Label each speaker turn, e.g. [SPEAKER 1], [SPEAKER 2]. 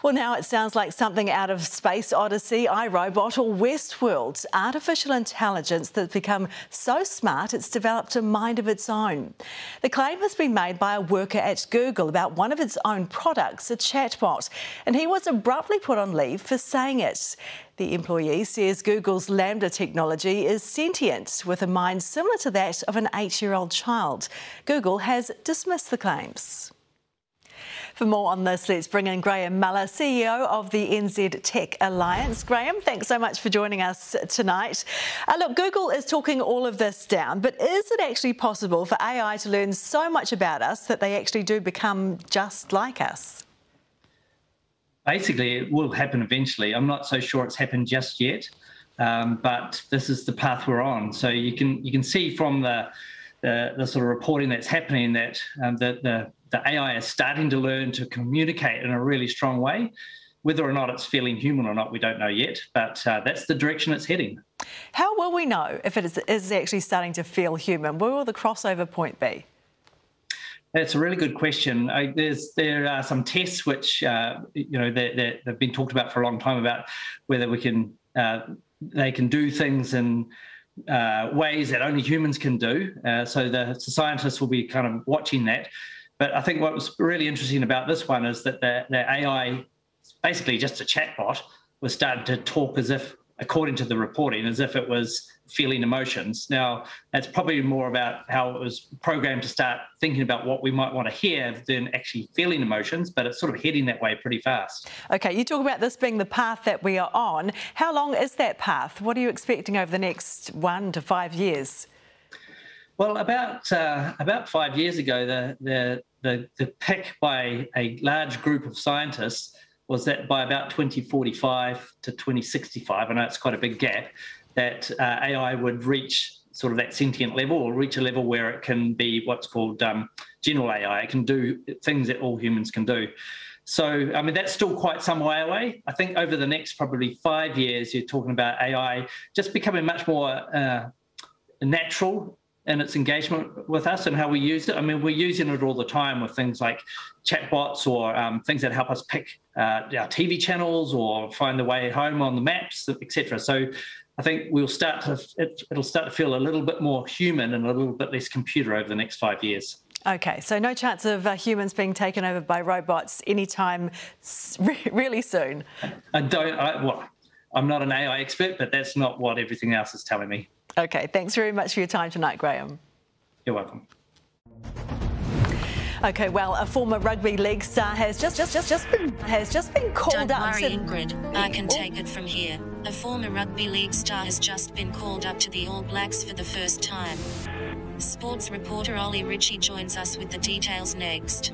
[SPEAKER 1] Well, now it sounds like something out of Space Odyssey, iRobot or Westworld. Artificial intelligence that's become so smart it's developed a mind of its own. The claim has been made by a worker at Google about one of its own products, a chatbot, and he was abruptly put on leave for saying it. The employee says Google's Lamda technology is sentient, with a mind similar to that of an 8-year-old child. Google has dismissed the claims. For more on this, let's bring in Graham Muller, CEO of the NZ Tech Alliance. Graham, thanks so much for joining us tonight. Look, Google is talking all of this down, but is it actually possible for AI to learn so much about us that they actually do become just like us?
[SPEAKER 2] Basically, it will happen eventually. I'm not so sure it's happened just yet, but this is the path we're on. So you can see from the sort of reporting that's happening that the AI is starting to learn to communicate in a really strong way. Whether or not it's feeling human or not, we don't know yet, but that's the direction it's heading.
[SPEAKER 1] How will we know if it is actually starting to feel human? Where will the crossover point be?
[SPEAKER 2] That's a really good question. There are some tests which they've been talked about for a long time about whether they can do things in ways that only humans can do. So the scientists will be kind of watching that. But I think what was really interesting about this one is that the AI, basically just a chatbot, was starting to talk as if, according to the reporting, as if it was feeling emotions. Now, that's probably more about how it was programmed to start thinking about what we might want to hear than actually feeling emotions, but it's sort of heading that way pretty fast.
[SPEAKER 1] OK, you talk about this being the path that we are on. How long is that path? What are you expecting over the next 1 to 5 years?
[SPEAKER 2] Well, about 5 years ago, the pick by a large group of scientists was that by about 2045 to 2065, I know it's quite a big gap, that AI would reach sort of that sentient level, or reach a level where it can be what's called general AI. It can do things that all humans can do. So, I mean, that's still quite some way away. I think over the next probably 5 years, you're talking about AI just becoming much more natural in its engagement with us and how we use it. I mean, we're using it all the time with things like chatbots or things that help us pick our TV channels or find the way home on the maps, etc. So I think it'll start to feel a little bit more human and a little bit less computer over the next 5 years. OK, so no chance of humans being taken over by robots anytime really soon? I'm not an AI expert, but that's not what everything else is telling me.
[SPEAKER 1] OK, thanks very much for your time tonight, Graham.
[SPEAKER 2] You're welcome.
[SPEAKER 1] OK, well, a former rugby league star has just been called
[SPEAKER 3] Don't
[SPEAKER 1] up.
[SPEAKER 3] Worry, Ingrid, I can take it from here. A former rugby league star has just been called up to the All Blacks for the first time. Sports reporter Ollie Richie joins us with the details next.